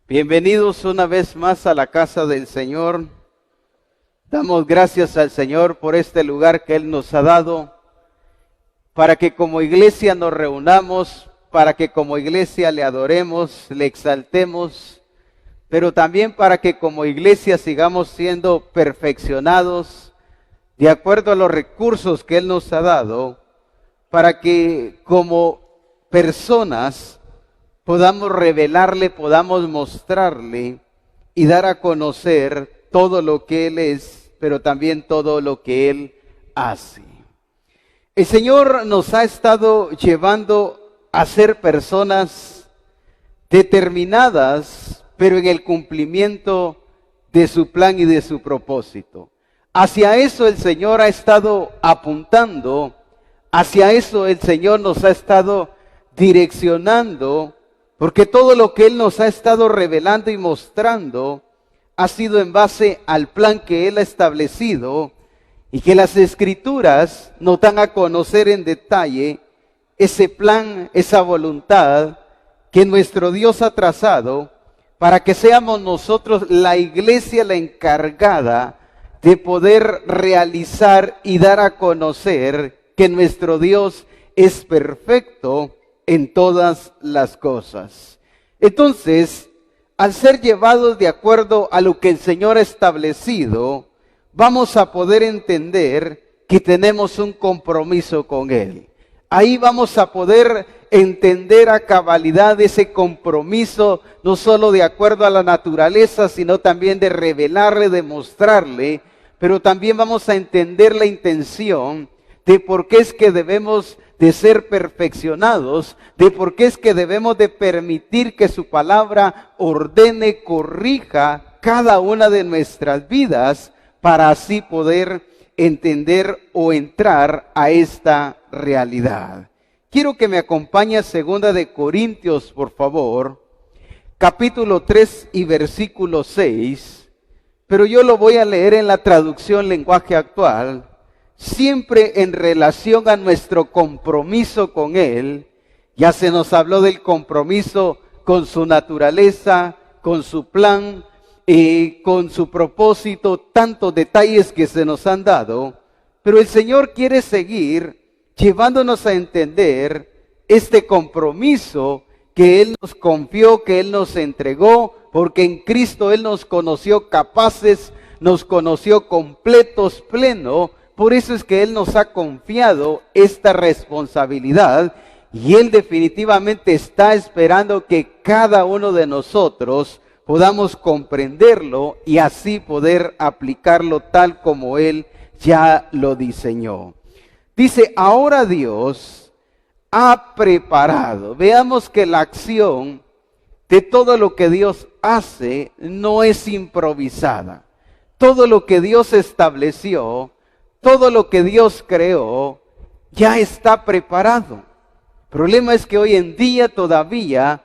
Bienvenidos una vez más a la casa del Señor. Damos gracias al Señor por este lugar que Él nos ha dado, para que como iglesia nos reunamos, para que como iglesia le adoremos, le exaltemos, pero también para que como iglesia sigamos siendo perfeccionados de acuerdo a los recursos que Él nos ha dado, para que como personas podamos revelarle, podamos mostrarle y dar a conocer todo lo que Él es, pero también todo lo que Él hace. El Señor nos ha estado llevando a ser personas determinadas, pero en el cumplimiento de su plan y de su propósito. Hacia eso el Señor ha estado apuntando, hacia eso el Señor nos ha estado direccionando, porque todo lo que Él nos ha estado revelando y mostrando ha sido en base al plan que Él ha establecido y que las Escrituras nos dan a conocer en detalle ese plan, esa voluntad que nuestro Dios ha trazado para que seamos nosotros la iglesia la encargada de poder realizar y dar a conocer que nuestro Dios es perfecto en todas las cosas. Entonces, al ser llevados de acuerdo a lo que el Señor ha establecido, vamos a poder entender que tenemos un compromiso con Él. Ahí vamos a poder entender a cabalidad ese compromiso, no solo de acuerdo a la naturaleza, sino también de revelarle, de mostrarle, pero también vamos a entender la intención de por qué es que debemos de ser perfeccionados, de por qué es que debemos de permitir que su palabra ordene, corrija cada una de nuestras vidas para así poder entender o entrar a esta realidad. Quiero que me acompañe a 2 de Corintios, por favor, capítulo 3 y versículo 6, pero yo lo voy a leer en la traducción lenguaje actual, siempre en relación a nuestro compromiso con Él. Ya se nos habló del compromiso con su naturaleza, con su plan y con su propósito, tantos detalles que se nos han dado, pero el Señor quiere seguir llevándonos a entender este compromiso que Él nos confió, que Él nos entregó, porque en Cristo Él nos conoció capaces, nos conoció completos, plenos. Por eso es que Él nos ha confiado esta responsabilidad y Él definitivamente está esperando que cada uno de nosotros podamos comprenderlo y así poder aplicarlo tal como Él ya lo diseñó. Dice, ahora Dios ha preparado. Veamos que la acción de todo lo que Dios hace no es improvisada. Todo lo que Dios estableció, todo lo que Dios creó ya está preparado. El problema es que hoy en día todavía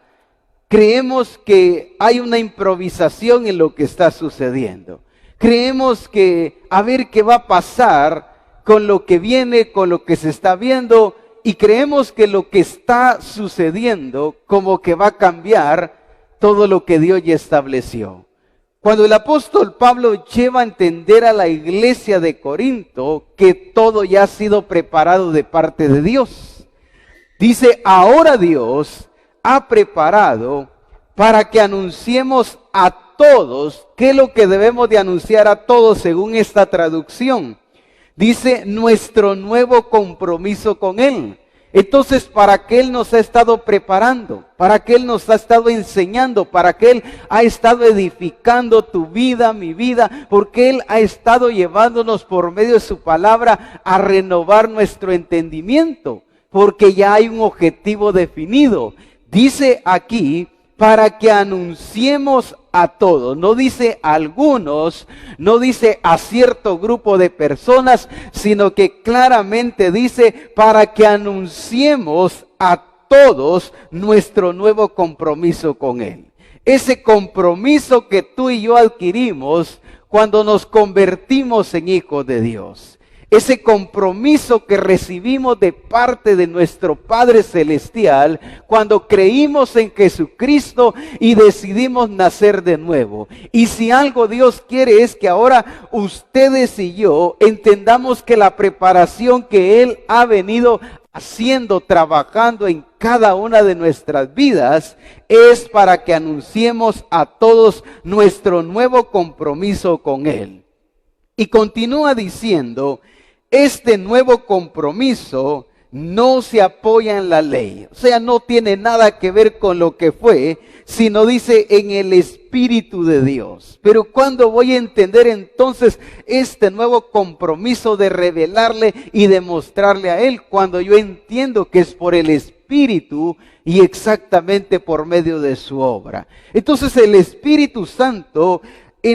creemos que hay una improvisación en lo que está sucediendo. Creemos que a ver qué va a pasar con lo que viene, con lo que se está viendo, y creemos que lo que está sucediendo como que va a cambiar todo lo que Dios ya estableció. Cuando el apóstol Pablo lleva a entender a la iglesia de Corinto que todo ya ha sido preparado de parte de Dios. Dice, ahora Dios ha preparado para que anunciemos a todos. ¿Qué es lo que debemos de anunciar a todos según esta traducción? Dice, nuestro nuevo compromiso con Él. Entonces, ¿para qué Él nos ha estado preparando? ¿Para qué Él nos ha estado enseñando? ¿Para qué Él ha estado edificando tu vida, mi vida? Porque Él ha estado llevándonos por medio de su palabra a renovar nuestro entendimiento. Porque ya hay un objetivo definido. Dice aquí, para que anunciemos a todos. No dice a algunos, no dice a cierto grupo de personas, sino que claramente dice para que anunciemos a todos nuestro nuevo compromiso con Él. Ese compromiso que tú y yo adquirimos cuando nos convertimos en hijos de Dios. ese compromiso que recibimos de parte de nuestro Padre Celestial cuando creímos en Jesucristo y decidimos nacer de nuevo. Y si algo Dios quiere es que ahora ustedes y yo entendamos que la preparación que Él ha venido haciendo, trabajando en cada una de nuestras vidas, es para que anunciemos a todos nuestro nuevo compromiso con Él. Y continúa diciendo, este nuevo compromiso no se apoya en la ley, o sea, no tiene nada que ver con lo que fue, sino dice en el Espíritu de Dios. Pero ¿cuándo voy a entender entonces este nuevo compromiso de revelarle y demostrarle a Él? Cuando yo entiendo que es por el Espíritu y exactamente por medio de su obra. Entonces el Espíritu Santo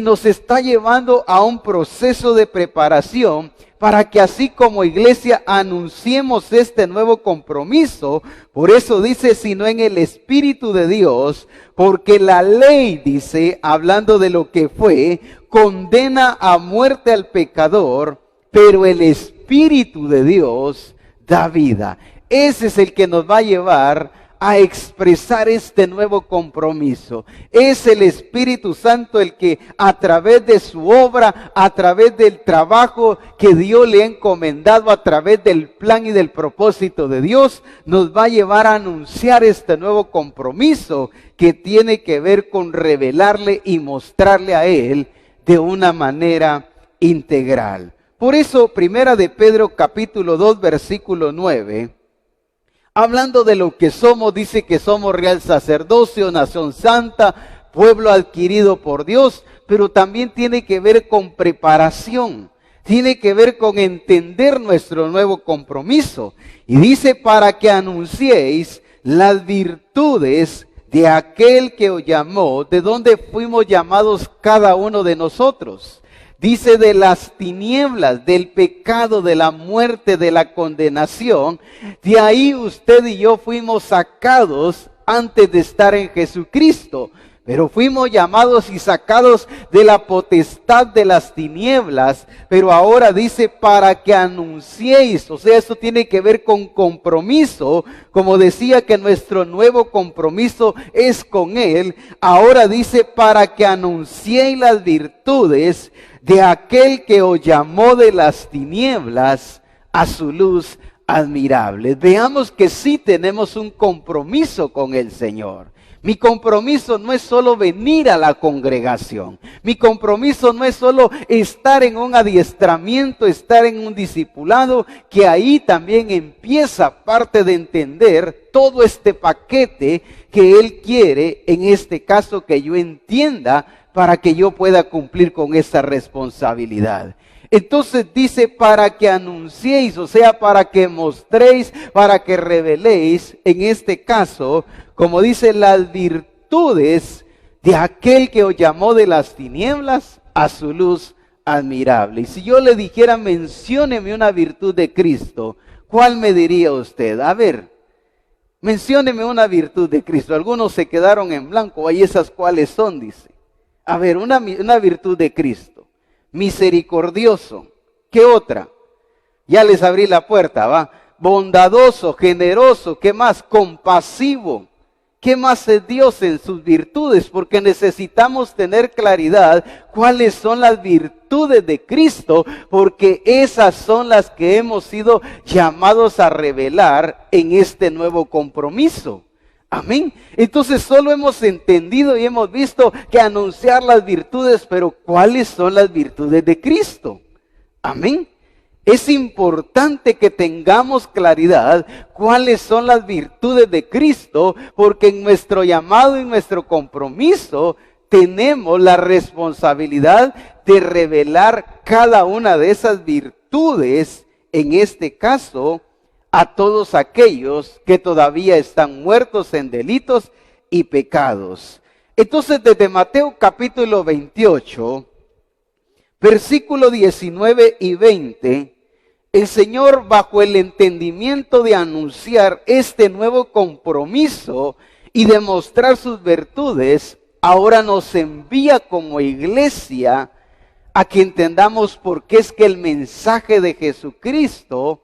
nos está llevando a un proceso de preparación para que así como iglesia anunciemos este nuevo compromiso. Por eso dice, sino en el Espíritu de Dios, porque la ley, dice, hablando de lo que fue, condena a muerte al pecador, pero el Espíritu de Dios da vida. Ese es el que nos va a llevar a expresar este nuevo compromiso. Es el Espíritu Santo el que a través de su obra, a través del trabajo que Dios le ha encomendado, a través del plan y del propósito de Dios, nos va a llevar a anunciar este nuevo compromiso que tiene que ver con revelarle y mostrarle a Él de una manera integral. Por eso, Primera de Pedro capítulo 2 versículo 9, hablando de lo que somos, dice que somos real sacerdocio, nación santa, pueblo adquirido por Dios, pero también tiene que ver con preparación, tiene que ver con entender nuestro nuevo compromiso. Y dice, para que anunciéis las virtudes de aquel que os llamó, de donde fuimos llamados cada uno de nosotros. Dice, de las tinieblas, del pecado, de la muerte, de la condenación. De ahí usted y yo fuimos sacados antes de estar en Jesucristo. Pero fuimos llamados y sacados de la potestad de las tinieblas. Pero ahora dice, para que anunciéis. O sea, esto tiene que ver con compromiso. Como decía que nuestro nuevo compromiso es con Él. Ahora dice, para que anunciéis las virtudes de aquel que os llamó de las tinieblas a su luz admirable. Veamos que sí tenemos un compromiso con el Señor. Mi compromiso no es solo venir a la congregación. Mi compromiso no es solo estar en un adiestramiento, estar en un discipulado, que ahí también empieza parte de entender todo este paquete que Él quiere, en este caso que yo entienda, para que yo pueda cumplir con esa responsabilidad. Entonces dice, para que anunciéis, o sea, para que mostréis, para que reveléis, en este caso, como dice, las virtudes de aquel que os llamó de las tinieblas a su luz admirable. Y si yo le dijera, mencióneme una virtud de Cristo, ¿cuál me diría usted? A ver, mencióneme una virtud de Cristo. Algunos se quedaron en blanco, ¿y esas cuáles son? Dice. A ver, una virtud de Cristo. Misericordioso. ¿Qué otra? Ya les abrí la puerta, ¿va? Bondadoso, generoso. ¿Qué más? Compasivo. ¿Qué más es Dios en sus virtudes? Porque necesitamos tener claridad cuáles son las virtudes de Cristo, porque esas son las que hemos sido llamados a revelar en este nuevo compromiso. Amén. Entonces solo hemos entendido y hemos visto que anunciar las virtudes, pero ¿cuáles son las virtudes de Cristo? Amén. Es importante que tengamos claridad cuáles son las virtudes de Cristo, porque en nuestro llamado y nuestro compromiso tenemos la responsabilidad de revelar cada una de esas virtudes, en este caso, a todos aquellos que todavía están muertos en delitos y pecados. Entonces, desde Mateo capítulo 28, versículo 19 y 20, el Señor, bajo el entendimiento de anunciar este nuevo compromiso y demostrar sus virtudes, ahora nos envía como iglesia a que entendamos por qué es que el mensaje de Jesucristo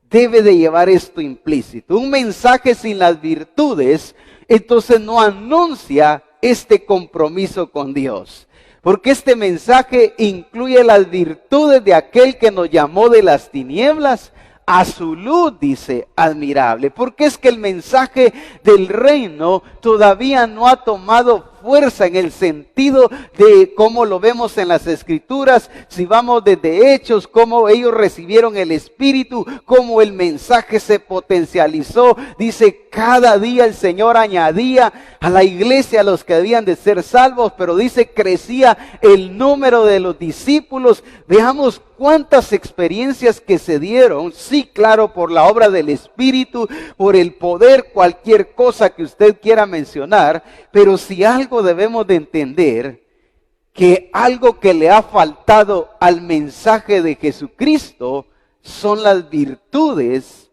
debe de llevar esto implícito. Un mensaje sin las virtudes, entonces no anuncia este compromiso con Dios. Porque este mensaje incluye las virtudes de aquel que nos llamó de las tinieblas a su luz, dice, admirable. Porque es que el mensaje del reino todavía no ha tomado fuerza en el sentido de cómo lo vemos en las Escrituras. Si vamos desde Hechos, cómo ellos recibieron el Espíritu, cómo el mensaje se potencializó. Dice, cada día el Señor añadía a la iglesia a los que debían de ser salvos, pero dice, crecía el número de los discípulos. Veamos cuántas experiencias que se dieron, sí, claro, por la obra del Espíritu, por el poder, cualquier cosa que usted quiera mencionar, pero si algo debemos de entender, que algo que le ha faltado al mensaje de Jesucristo son las virtudes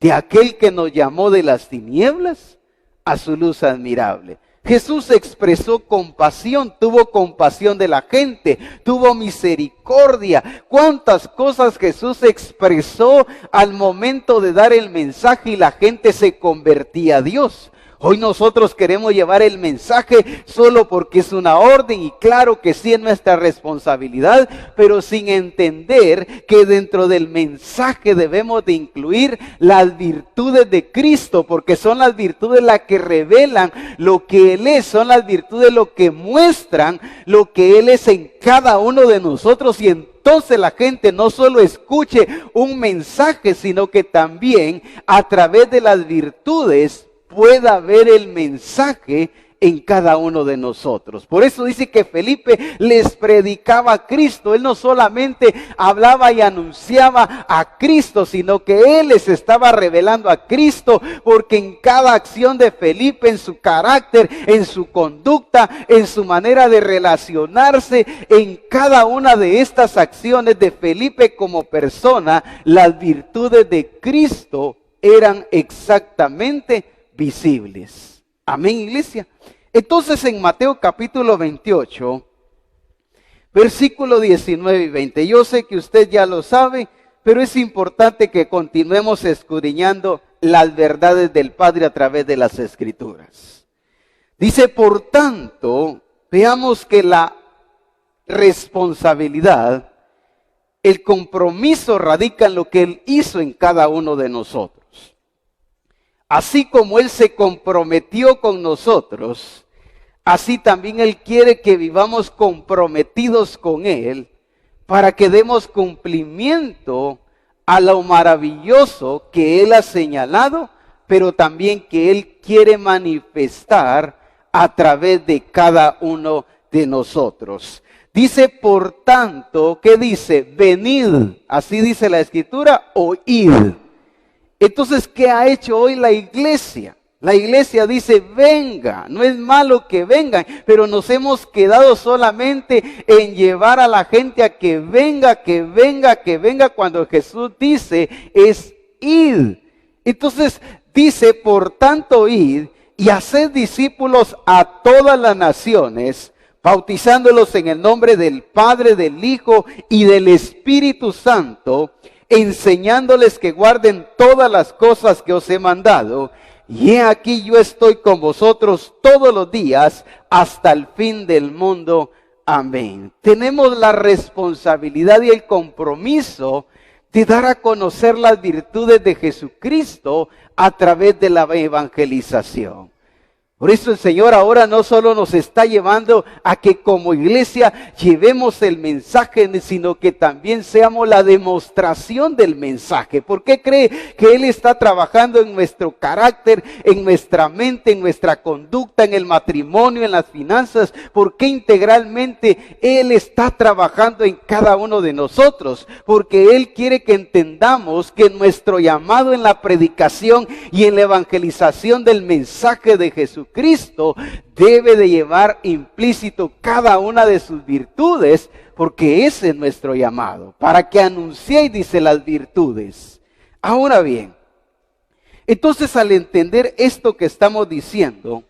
de aquel que nos llamó de las tinieblas a su luz admirable. Jesús expresó compasión, tuvo compasión de la gente, tuvo misericordia. Cuántas cosas Jesús expresó al momento de dar el mensaje y la gente se convertía a Dios. Hoy nosotros queremos llevar el mensaje solo porque es una orden, y claro que sí es nuestra responsabilidad, pero sin entender que dentro del mensaje debemos de incluir las virtudes de Cristo, porque son las virtudes las que revelan lo que Él es, son las virtudes lo que muestran lo que Él es en cada uno de nosotros, y entonces la gente no solo escuche un mensaje, sino que también a través de las virtudes pueda ver el mensaje en cada uno de nosotros. Por eso dice que Felipe les predicaba a Cristo. Él no solamente hablaba y anunciaba a Cristo, sino que él les estaba revelando a Cristo, porque en cada acción de Felipe, en su carácter, en su conducta, en su manera de relacionarse, en cada una de estas acciones de Felipe como persona, las virtudes de Cristo eran exactamente visibles. Amén, iglesia. Entonces en Mateo capítulo 28, versículo 19 y 20. Yo sé que usted ya lo sabe, pero es importante que continuemos escudriñando las verdades del Padre a través de las Escrituras. Dice, por tanto, veamos que la responsabilidad, el compromiso radica en lo que Él hizo en cada uno de nosotros. Así como Él se comprometió con nosotros, así también Él quiere que vivamos comprometidos con Él, para que demos cumplimiento a lo maravilloso que Él ha señalado, pero también que Él quiere manifestar a través de cada uno de nosotros. Dice, por tanto, ¿qué dice? Venid, así dice la Escritura, oíd. Entonces, ¿qué ha hecho hoy la iglesia? La iglesia dice, venga, no es malo que vengan, pero nos hemos quedado solamente en llevar a la gente a que venga, que venga, que venga, cuando Jesús dice, es id. Entonces, dice, por tanto, id y haced discípulos a todas las naciones, bautizándolos en el nombre del Padre, del Hijo y del Espíritu Santo, enseñándoles que guarden todas las cosas que os he mandado. Y he aquí yo estoy con vosotros todos los días hasta el fin del mundo. Amén. Tenemos la responsabilidad y el compromiso de dar a conocer las virtudes de Jesucristo a través de la evangelización. Por eso el Señor ahora no solo nos está llevando a que como iglesia llevemos el mensaje, sino que también seamos la demostración del mensaje. ¿Por qué cree que Él está trabajando en nuestro carácter, en nuestra mente, en nuestra conducta, en el matrimonio, en las finanzas? ¿Por qué integralmente Él está trabajando en cada uno de nosotros? Porque Él quiere que entendamos que nuestro llamado en la predicación y en la evangelización del mensaje de Jesucristo debe de llevar implícito cada una de sus virtudes, porque ese es nuestro llamado, para que anunciéis, dice, las virtudes. Ahora bien, entonces al entender esto que estamos diciendo,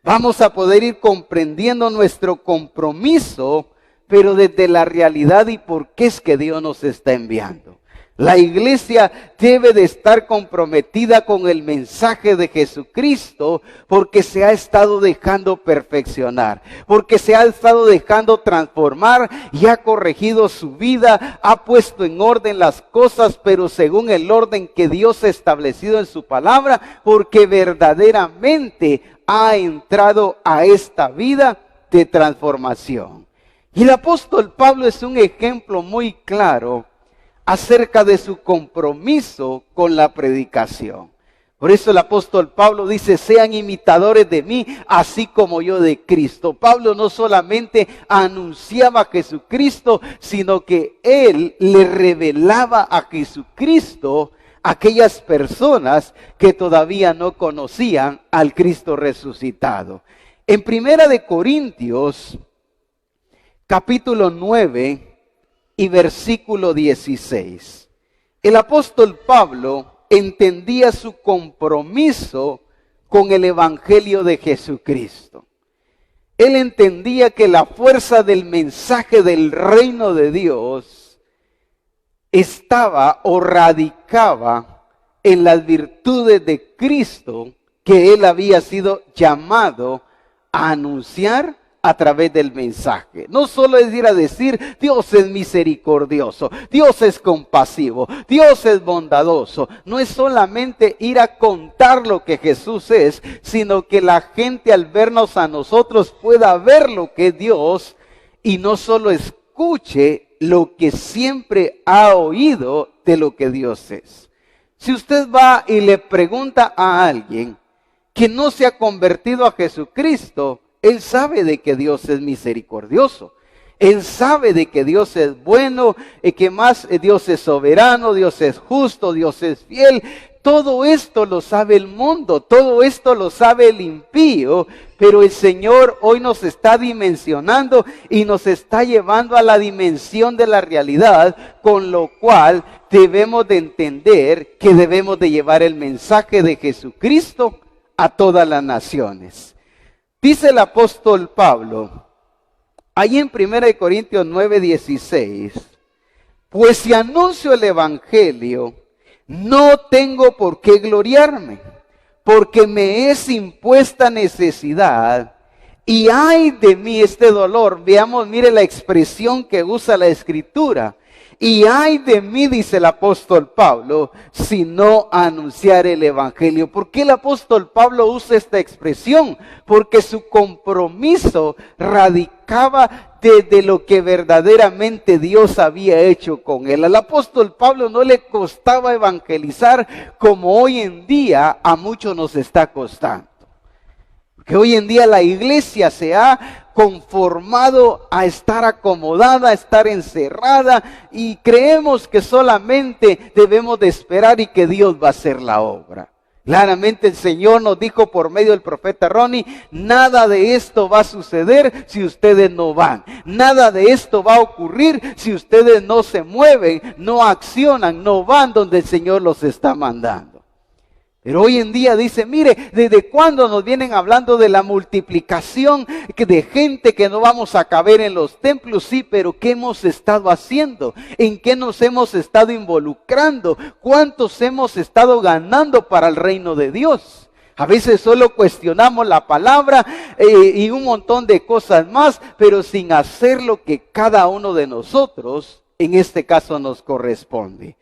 vamos a poder ir comprendiendo nuestro compromiso pero desde la realidad y por qué es que Dios nos está enviando. La iglesia debe de estar comprometida con el mensaje de Jesucristo porque se ha estado dejando perfeccionar, porque se ha estado dejando transformar y ha corregido su vida, ha puesto en orden las cosas, pero según el orden que Dios ha establecido en su palabra, porque verdaderamente ha entrado a esta vida de transformación. Y el apóstol Pablo es un ejemplo muy claro acerca de su compromiso con la predicación. Por eso el apóstol Pablo dice, sean imitadores de mí, así como yo de Cristo. Pablo no solamente anunciaba a Jesucristo, sino que él le revelaba a Jesucristo a aquellas personas que todavía no conocían al Cristo resucitado. En 1 Corintios, capítulo 9, y versículo 16. El apóstol Pablo entendía su compromiso con el evangelio de Jesucristo. Él entendía que la fuerza del mensaje del reino de Dios estaba o radicaba en las virtudes de Cristo que él había sido llamado a anunciar a través del mensaje. No solo es ir a decir, Dios es misericordioso, Dios es compasivo, Dios es bondadoso. No es solamente ir a contar lo que Jesús es, sino que la gente al vernos a nosotros pueda ver lo que es Dios y no solo escuche lo que siempre ha oído de lo que Dios es. Si usted va y le pregunta a alguien que no se ha convertido a Jesucristo, él sabe de que Dios es misericordioso. Él sabe de que Dios es bueno, y que más Dios es soberano, Dios es justo, Dios es fiel. Todo esto lo sabe el mundo, todo esto lo sabe el impío, pero el Señor hoy nos está dimensionando y nos está llevando a la dimensión de la realidad, con lo cual debemos de entender que debemos de llevar el mensaje de Jesucristo a todas las naciones. Dice el apóstol Pablo, ahí en 1 Corintios 9:16, pues si anuncio el evangelio, no tengo por qué gloriarme, porque me es impuesta necesidad, y ay de mí este dolor. Veamos, mire la expresión que usa la Escritura. Y ay de mí, dice el apóstol Pablo, si no anunciar el evangelio. ¿Por qué el apóstol Pablo usa esta expresión? Porque su compromiso radicaba de lo que verdaderamente Dios había hecho con él. Al apóstol Pablo no le costaba evangelizar como hoy en día a muchos nos está costando. Que hoy en día la iglesia se ha conformado a estar acomodada, a estar encerrada, y creemos que solamente debemos de esperar y que Dios va a hacer la obra. Claramente el Señor nos dijo por medio del profeta Ronnie, nada de esto va a suceder si ustedes no van. Nada de esto va a ocurrir si ustedes no se mueven, no accionan, no van donde el Señor los está mandando. Pero hoy en día dice, mire, ¿desde cuándo nos vienen hablando de la multiplicación de gente que no vamos a caber en los templos? Sí, pero ¿qué hemos estado haciendo? ¿En qué nos hemos estado involucrando? ¿Cuántos hemos estado ganando para el reino de Dios? A veces solo cuestionamos la palabra y un montón de cosas más, pero sin hacer lo que cada uno de nosotros, en este caso, nos corresponde.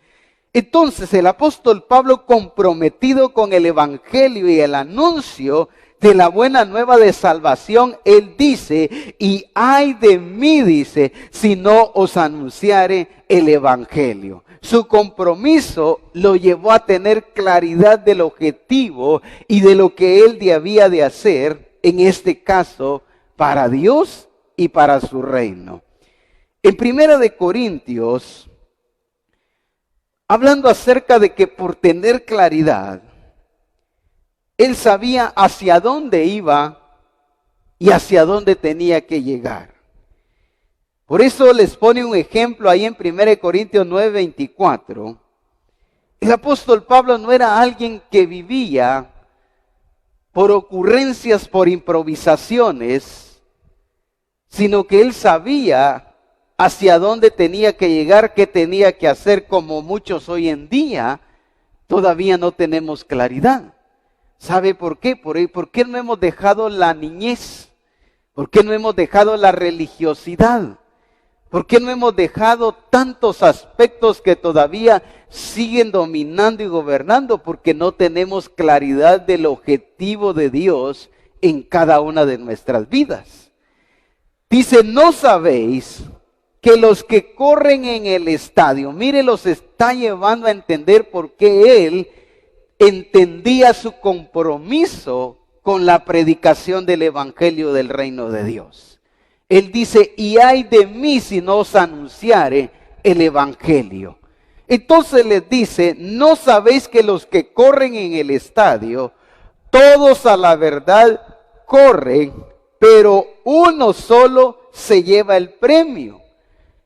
Entonces el apóstol Pablo, comprometido con el evangelio y el anuncio de la buena nueva de salvación, él dice, y ay de mí, dice, si no os anunciare el evangelio. Su compromiso lo llevó a tener claridad del objetivo y de lo que él debía de hacer, en este caso, para Dios y para su reino. En 1 Corintios, hablando acerca de que por tener claridad, él sabía hacia dónde iba y hacia dónde tenía que llegar. Por eso les pone un ejemplo ahí en 1 Corintios 9:24. El apóstol Pablo no era alguien que vivía por ocurrencias, por improvisaciones, sino que él sabía hacia dónde tenía que llegar, qué tenía que hacer, como muchos hoy en día, todavía no tenemos claridad. ¿Sabe por qué? ¿Por qué no hemos dejado la niñez? ¿Por qué no hemos dejado la religiosidad? ¿Por qué no hemos dejado tantos aspectos que todavía siguen dominando y gobernando? Porque no tenemos claridad del objetivo de Dios en cada una de nuestras vidas. Dice, ¿no sabéis que los que corren en el estadio, mire, los está llevando a entender por qué él entendía su compromiso con la predicación del evangelio del reino de Dios? Él dice, y ay de mí si no os anunciare el evangelio. Entonces les dice, ¿no sabéis que los que corren en el estadio, todos a la verdad corren, pero uno solo se lleva el premio?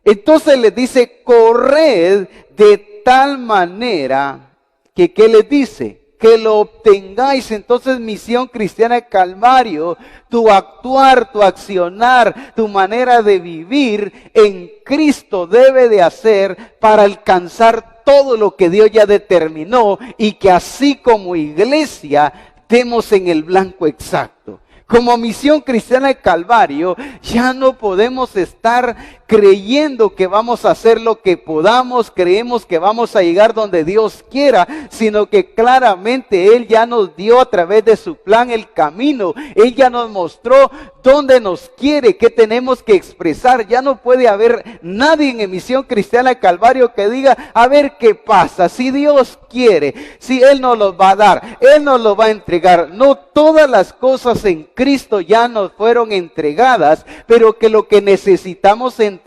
Entonces les dice, corred de tal manera que, ¿qué les dice? Que lo obtengáis. Entonces, Misión Cristiana Calvario, tu actuar, tu accionar, tu manera de vivir en Cristo debe de hacer para alcanzar todo lo que Dios ya determinó, y que así como iglesia demos en el blanco exacto. Como Misión Cristiana de Calvario, ya no podemos estar creyendo que vamos a hacer lo que podamos, creemos que vamos a llegar donde Dios quiera, sino que claramente Él ya nos dio a través de su plan el camino. Él ya nos mostró dónde nos quiere, qué tenemos que expresar. Ya no puede haber nadie en Misión Cristiana de Calvario que diga, a ver qué pasa, si Dios quiere, si Él nos los va a dar, Él nos lo va a entregar. No, todas las cosas en Cristo ya nos fueron entregadas, pero que lo que necesitamos entender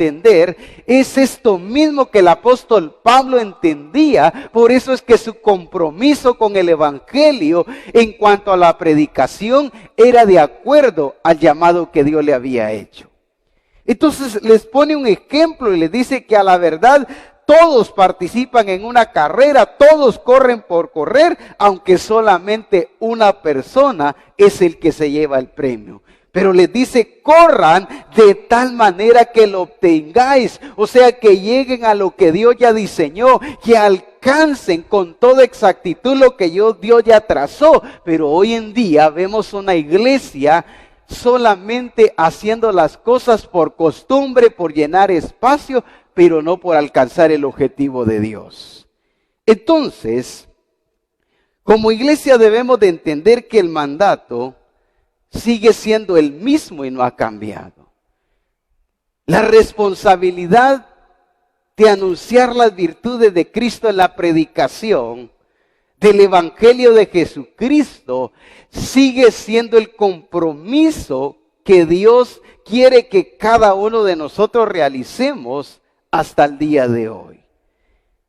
es esto mismo que el apóstol Pablo entendía. Por eso es que su compromiso con el evangelio en cuanto a la predicación era de acuerdo al llamado que Dios le había hecho. Entonces les pone un ejemplo y les dice que a la verdad todos participan en una carrera, todos corren por correr, aunque solamente una persona es el que se lleva el premio. Pero les dice, corran de tal manera que lo obtengáis. O sea, que lleguen a lo que Dios ya diseñó, que alcancen con toda exactitud lo que Dios ya trazó. Pero hoy en día vemos una iglesia solamente haciendo las cosas por costumbre, por llenar espacio, pero no por alcanzar el objetivo de Dios. Entonces, como iglesia debemos de entender que el mandato sigue siendo el mismo y no ha cambiado. La responsabilidad de anunciar las virtudes de Cristo en la predicación del evangelio de Jesucristo sigue siendo el compromiso que Dios quiere que cada uno de nosotros realicemos hasta el día de hoy.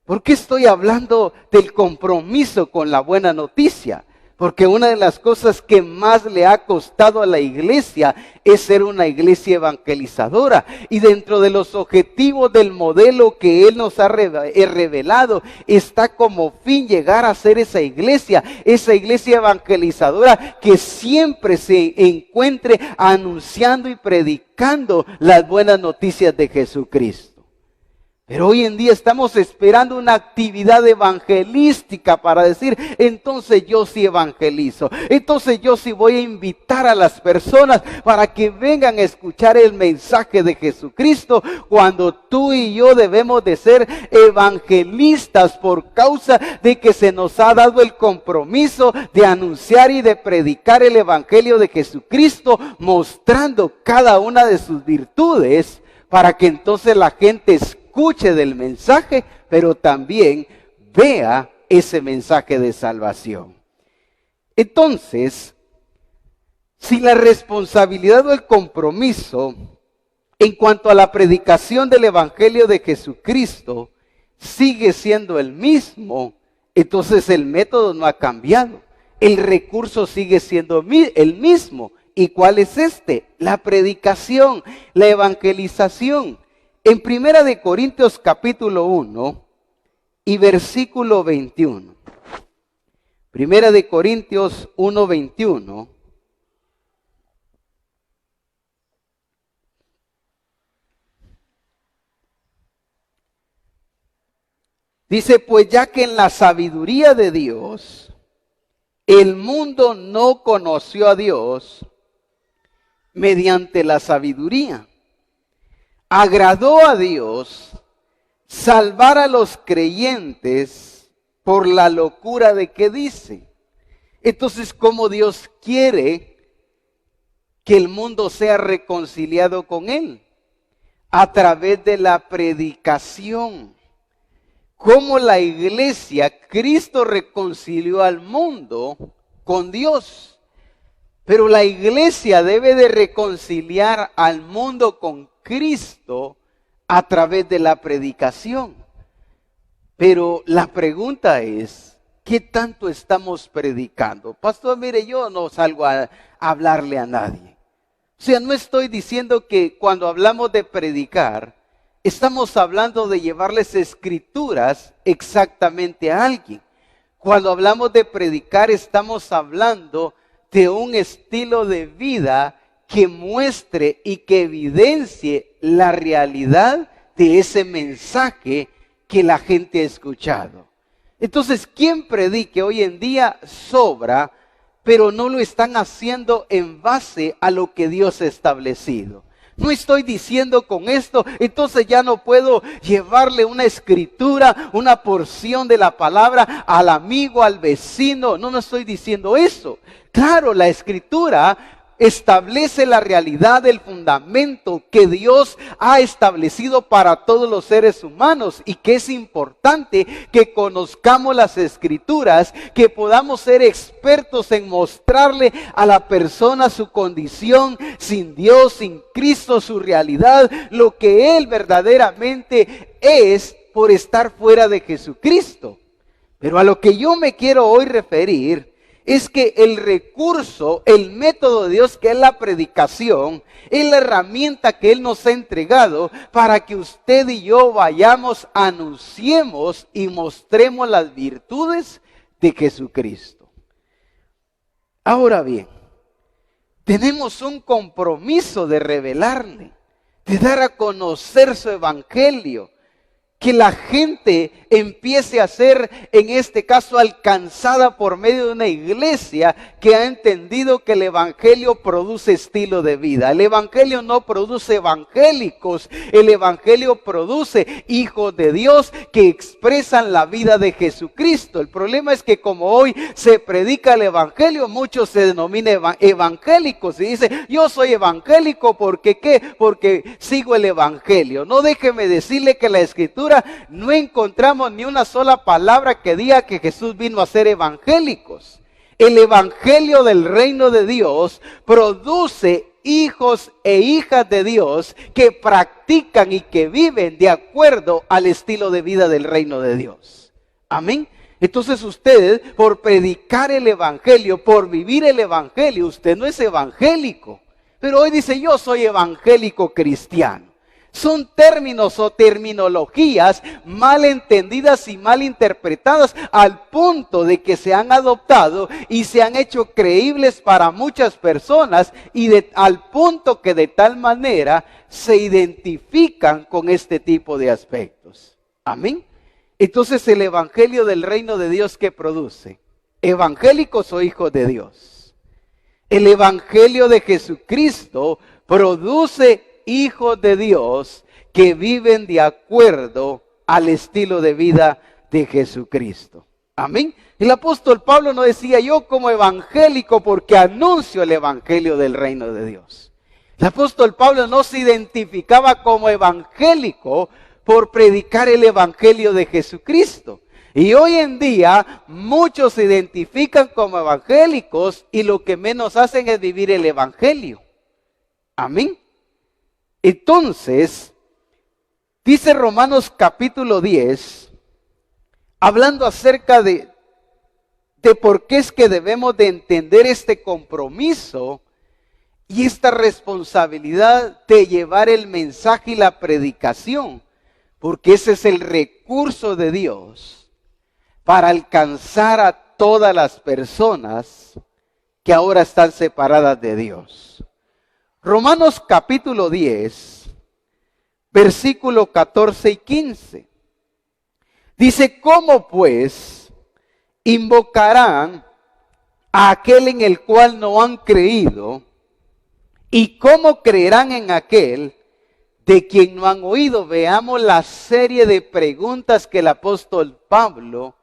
¿Por qué estoy hablando del compromiso con la buena noticia? Porque una de las cosas que más le ha costado a la iglesia es ser una iglesia evangelizadora. Y dentro de los objetivos del modelo que Él nos ha revelado, está como fin llegar a ser esa iglesia evangelizadora que siempre se encuentre anunciando y predicando las buenas noticias de Jesucristo. Pero hoy en día estamos esperando una actividad evangelística para decir, entonces yo sí evangelizo, entonces yo sí voy a invitar a las personas para que vengan a escuchar el mensaje de Jesucristo, cuando tú y yo debemos de ser evangelistas por causa de que se nos ha dado el compromiso de anunciar y de predicar el evangelio de Jesucristo, mostrando cada una de sus virtudes, para que entonces la gente escuche del mensaje, pero también vea ese mensaje de salvación. Entonces, si la responsabilidad o el compromiso en cuanto a la predicación del evangelio de Jesucristo sigue siendo el mismo, entonces el método no ha cambiado, el recurso sigue siendo el mismo. ¿Y cuál es este? La predicación, la evangelización. En 1 Corintios capítulo 1 y versículo 21. 1 Corintios 1, 21. Dice, pues ya que en la sabiduría de Dios, el mundo no conoció a Dios mediante la sabiduría. Agradó a Dios salvar a los creyentes por la locura de que dice. Entonces, ¿cómo Dios quiere que el mundo sea reconciliado con Él? A través de la predicación. Como la iglesia, Cristo reconcilió al mundo con Dios. Pero la iglesia debe de reconciliar al mundo con Cristo a través de la predicación. Pero la pregunta es, ¿qué tanto estamos predicando? Pastor, mire, yo no salgo a hablarle a nadie. O sea, no estoy diciendo que cuando hablamos de predicar, estamos hablando de llevarles escrituras exactamente a alguien. Cuando hablamos de predicar, estamos hablando de un estilo de vida que muestre y que evidencie la realidad de ese mensaje que la gente ha escuchado. Entonces, quien predique hoy en día sobra, pero no lo están haciendo en base a lo que Dios ha establecido. No estoy diciendo con esto, entonces ya no puedo llevarle una escritura, una porción de la palabra al amigo, al vecino. No estoy diciendo eso. Claro, la escritura establece la realidad, el fundamento que Dios ha establecido para todos los seres humanos y que es importante que conozcamos las escrituras, que podamos ser expertos en mostrarle a la persona su condición sin Dios, sin Cristo, su realidad, lo que Él verdaderamente es por estar fuera de Jesucristo. Pero a lo que yo me quiero hoy referir es que el recurso, el método de Dios, que es la predicación, es la herramienta que Él nos ha entregado para que usted y yo vayamos, anunciemos y mostremos las virtudes de Jesucristo. Ahora bien, tenemos un compromiso de revelarle, de dar a conocer su evangelio. Que la gente empiece a ser, en este caso, alcanzada por medio de una iglesia que ha entendido que el evangelio produce estilo de vida. El evangelio no produce evangélicos, el evangelio produce hijos de Dios que expresan la vida de Jesucristo. El problema es que como hoy se predica el evangelio, muchos se denominan evangélicos y dicen, yo soy evangélico porque ¿qué? Porque sigo el evangelio. No, déjeme decirle que la escritura no encontramos ni una sola palabra que diga que Jesús vino a ser evangélicos. El evangelio del reino de Dios produce hijos e hijas de Dios que practican y que viven de acuerdo al estilo de vida del reino de Dios. Amén. Entonces usted, por predicar el evangelio, por vivir el evangelio, usted no es evangélico. Pero hoy dice, yo soy evangélico cristiano. Son términos o terminologías mal entendidas y mal interpretadas al punto de que se han adoptado y se han hecho creíbles para muchas personas y al punto que de tal manera se identifican con este tipo de aspectos. Amén. Entonces el evangelio del reino de Dios, ¿qué produce? Evangélicos o hijos de Dios. El evangelio de Jesucristo produce hijos de Dios que viven de acuerdo al estilo de vida de Jesucristo. Amén. El apóstol Pablo no decía yo como evangélico porque anuncio el evangelio del reino de Dios. El apóstol Pablo no se identificaba como evangélico por predicar el evangelio de Jesucristo. Y hoy en día muchos se identifican como evangélicos y lo que menos hacen es vivir el evangelio. Amén. Entonces, dice Romanos capítulo 10, hablando acerca de por qué es que debemos de entender este compromiso y esta responsabilidad de llevar el mensaje y la predicación, porque ese es el recurso de Dios para alcanzar a todas las personas que ahora están separadas de Dios. Romanos capítulo 10, versículo 14 y 15. Dice, ¿cómo pues invocarán a aquel en el cual no han creído? ¿Y cómo creerán en aquel de quien no han oído? Veamos la serie de preguntas que el apóstol Pablo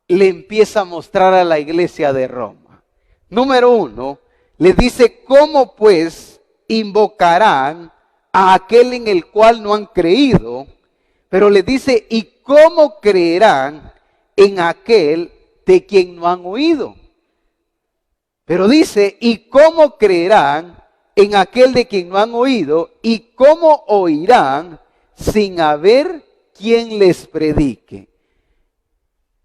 le empieza a mostrar a la iglesia de Roma. Número 1, le dice, ¿cómo pues invocarán a aquel en el cual no han creído? Pero le dice, ¿y cómo creerán en aquel de quien no han oído? Pero dice, ¿y cómo creerán en aquel de quien no han oído? ¿Y cómo oirán sin haber quien les predique?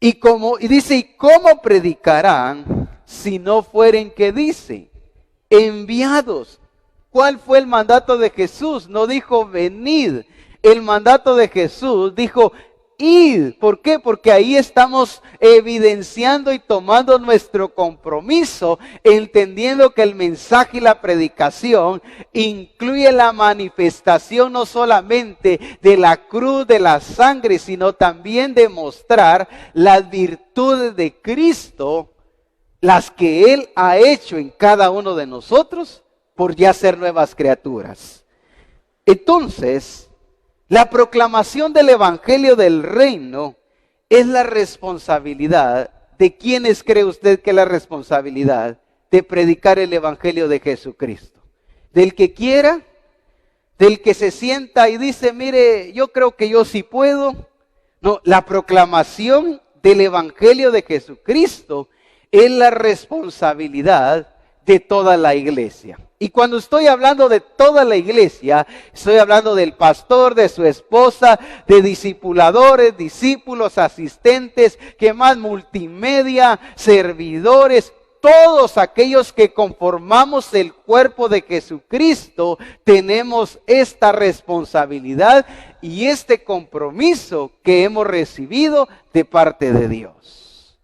Y dice, ¿y cómo predicarán si no fueren, qué dice? Enviados. ¿Cuál fue el mandato de Jesús? No dijo venid. El mandato de Jesús dijo id. ¿Por qué? Porque ahí estamos evidenciando y tomando nuestro compromiso, entendiendo que el mensaje y la predicación incluye la manifestación no solamente de la cruz, de la sangre, sino también de mostrar las virtudes de Cristo, las que Él ha hecho en cada uno de nosotros por ya ser nuevas criaturas. Entonces, la proclamación del Evangelio del Reino es la responsabilidad de quienes cree usted que es la responsabilidad de predicar el Evangelio de Jesucristo. Del que quiera, del que se sienta y dice, mire, yo creo que yo sí puedo. No, la proclamación del Evangelio de Jesucristo es la responsabilidad de toda la iglesia. Y cuando estoy hablando de toda la iglesia, estoy hablando del pastor, de su esposa, de discipuladores, discípulos, asistentes, que más multimedia, servidores, todos aquellos que conformamos el cuerpo de Jesucristo, tenemos esta responsabilidad y este compromiso que hemos recibido de parte de Dios.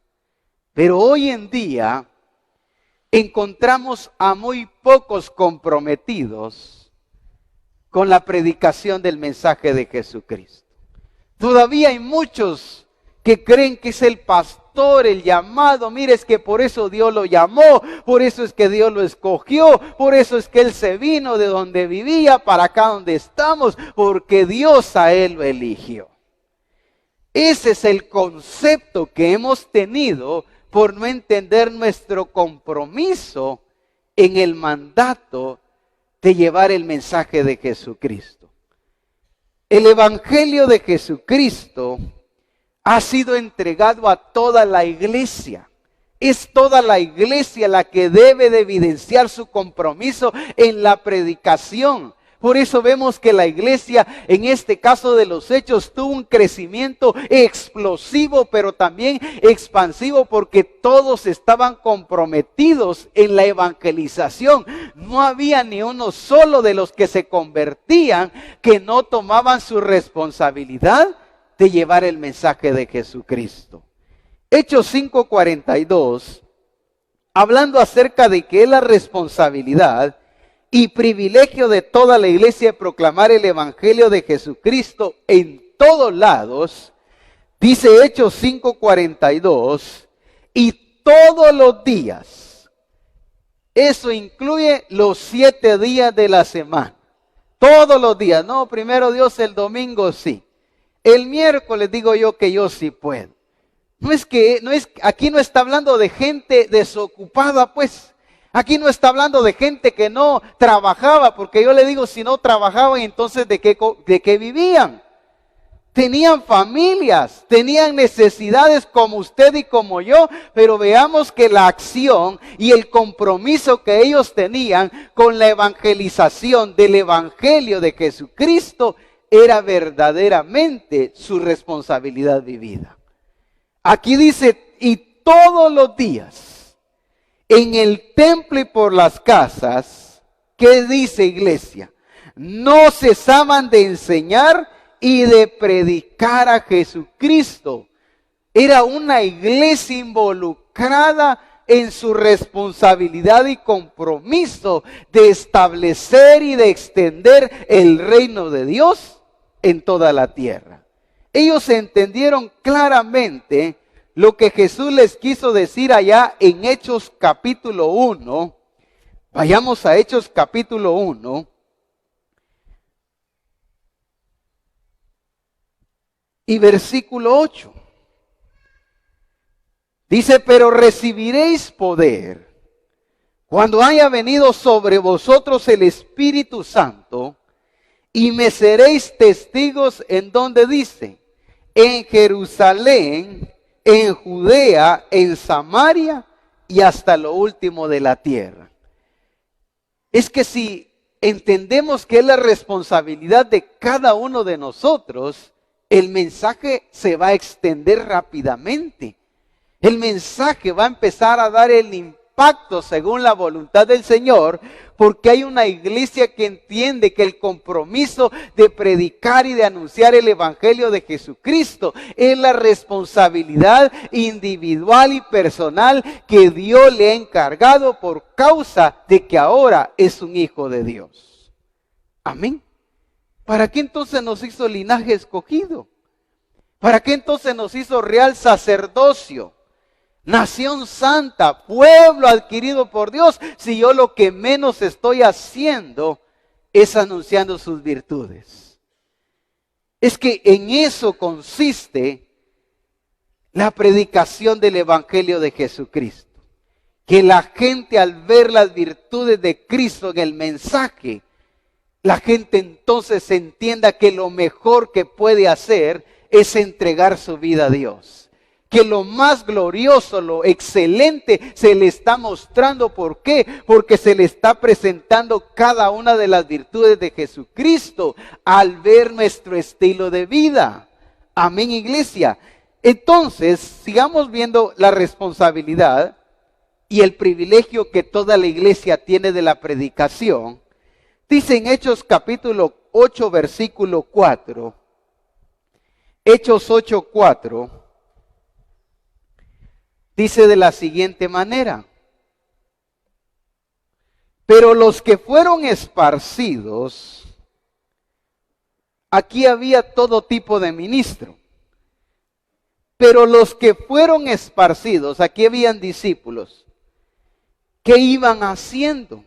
Pero hoy en día encontramos a muy pocos comprometidos con la predicación del mensaje de Jesucristo. Todavía hay muchos que creen que es el pastor, el llamado. Mire, es que por eso Dios lo llamó, por eso es que Dios lo escogió, por eso es que Él se vino de donde vivía para acá donde estamos, porque Dios a Él lo eligió. Ese es el concepto que hemos tenido por no entender nuestro compromiso en el mandato de llevar el mensaje de Jesucristo. El Evangelio de Jesucristo ha sido entregado a toda la iglesia. Es toda la iglesia la que debe de evidenciar su compromiso en la predicación. Por eso vemos que la iglesia, en este caso de los Hechos, tuvo un crecimiento explosivo, pero también expansivo, porque todos estaban comprometidos en la evangelización. No había ni uno solo de los que se convertían que no tomaban su responsabilidad de llevar el mensaje de Jesucristo. Hechos 5:42, hablando acerca de que es la responsabilidad y privilegio de toda la iglesia proclamar el Evangelio de Jesucristo en todos lados, dice Hechos 5:42, y todos los días, eso incluye los 7 días de la semana, todos los días, no, primero Dios el domingo sí, el miércoles digo yo que yo sí puedo. Aquí no está hablando de gente desocupada, pues. Aquí no está hablando de gente que no trabajaba, porque yo le digo, si no trabajaban, entonces ¿de qué vivían? Tenían familias, tenían necesidades como usted y como yo, pero veamos que la acción y el compromiso que ellos tenían con la evangelización del Evangelio de Jesucristo era verdaderamente su responsabilidad vivida. Aquí dice, y todos los días, en el templo y por las casas, ¿qué dice iglesia? No cesaban de enseñar y de predicar a Jesucristo. Era una iglesia involucrada en su responsabilidad y compromiso de establecer y de extender el reino de Dios en toda la tierra. Ellos entendieron claramente lo que Jesús les quiso decir allá en Hechos capítulo 1. Vayamos a Hechos capítulo 1. Y versículo 8. Dice, pero recibiréis poder cuando haya venido sobre vosotros el Espíritu Santo, y me seréis testigos en donde dice, en Jerusalén, en Judea, en Samaria y hasta lo último de la tierra. Es que si entendemos que es la responsabilidad de cada uno de nosotros, el mensaje se va a extender rápidamente. El mensaje va a empezar a dar el impacto según la voluntad del Señor, porque hay una iglesia que entiende que el compromiso de predicar y de anunciar el Evangelio de Jesucristo es la responsabilidad individual y personal que Dios le ha encargado por causa de que ahora es un hijo de Dios. Amén. ¿Para qué entonces nos hizo linaje escogido? ¿Para qué entonces nos hizo real sacerdocio? Nación santa, pueblo adquirido por Dios, si yo lo que menos estoy haciendo es anunciando sus virtudes. Es que en eso consiste la predicación del Evangelio de Jesucristo. Que la gente al ver las virtudes de Cristo en el mensaje, la gente entonces entienda que lo mejor que puede hacer es entregar su vida a Dios. Que lo más glorioso, lo excelente se le está mostrando. ¿Por qué? Porque se le está presentando cada una de las virtudes de Jesucristo al ver nuestro estilo de vida. Amén, iglesia. Entonces, sigamos viendo la responsabilidad y el privilegio que toda la iglesia tiene de la predicación. Dice en Hechos capítulo 8, versículo 4. Hechos 8, 4. Dice de la siguiente manera: pero los que fueron esparcidos, aquí había todo tipo de ministro, pero los que fueron esparcidos, aquí habían discípulos, ¿qué iban haciendo?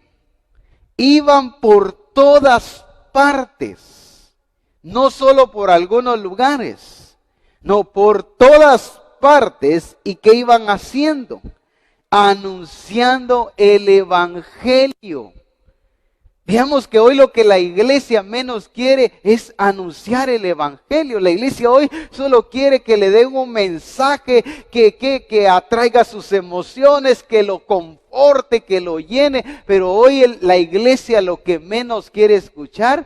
Iban por todas partes, no solo por algunos lugares, no, por todas partes. ¿Y qué iban haciendo? Anunciando el Evangelio. Veamos que hoy lo que la iglesia menos quiere es anunciar el Evangelio. La iglesia hoy solo quiere que le den un mensaje que atraiga sus emociones, que lo conforte, que lo llene. Pero hoy la iglesia lo que menos quiere escuchar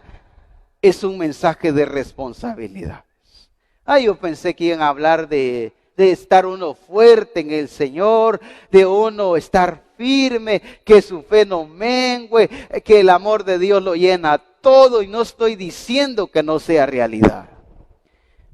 es un mensaje de responsabilidades. Yo pensé que iban a hablar de estar uno fuerte en el Señor, de uno estar firme, que su fe no mengüe, que el amor de Dios lo llena todo, y no estoy diciendo que no sea realidad.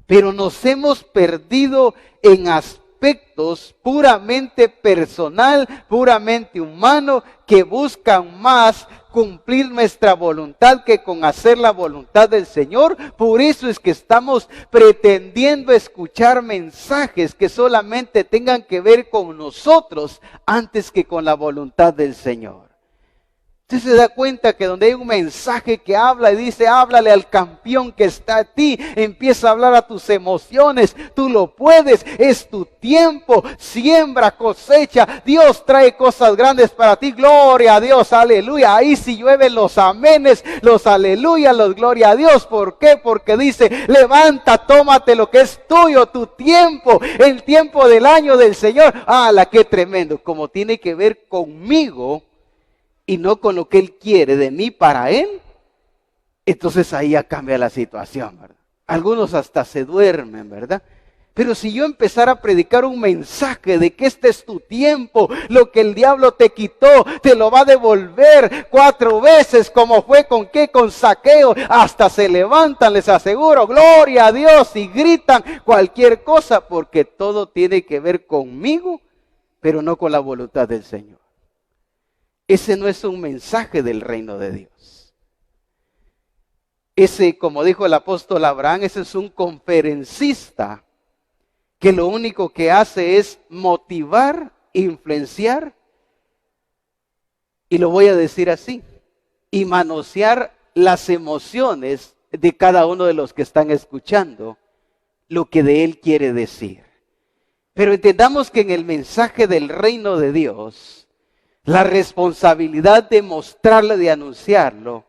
Pero nos hemos perdido en aspectos puramente personal, puramente humano, que buscan más cumplir nuestra voluntad que con hacer la voluntad del Señor. Por eso es que estamos pretendiendo escuchar mensajes que solamente tengan que ver con nosotros antes que con la voluntad del Señor. Usted se da cuenta que donde hay un mensaje que habla y dice, háblale al campeón que está a ti, empieza a hablar a tus emociones, tú lo puedes, es tu tiempo, siembra, cosecha, Dios trae cosas grandes para ti, gloria a Dios, aleluya. Ahí sí llueven los amenes, los aleluya, los gloria a Dios. ¿Por qué? Porque dice, levanta, tómate lo que es tuyo, tu tiempo, el tiempo del año del Señor. ¡Qué tremendo! Como tiene que ver conmigo y no con lo que Él quiere de mí para Él, entonces ahí ya cambia la situación, ¿verdad? Algunos hasta se duermen, ¿verdad? Pero si yo empezara a predicar un mensaje de que este es tu tiempo, lo que el diablo te quitó, te lo va a devolver 4 veces, como fue con Zaqueo, hasta se levantan, les aseguro, gloria a Dios, y gritan cualquier cosa, porque todo tiene que ver conmigo, pero no con la voluntad del Señor. Ese no es un mensaje del reino de Dios. ese, como dijo el apóstol Abraham, ese es un conferencista que lo único que hace es motivar, influenciar, y lo voy a decir así, y manosear las emociones de cada uno de los que están escuchando lo que de él quiere decir. Pero entendamos que en el mensaje del reino de Dios, la responsabilidad de mostrarlo, de anunciarlo,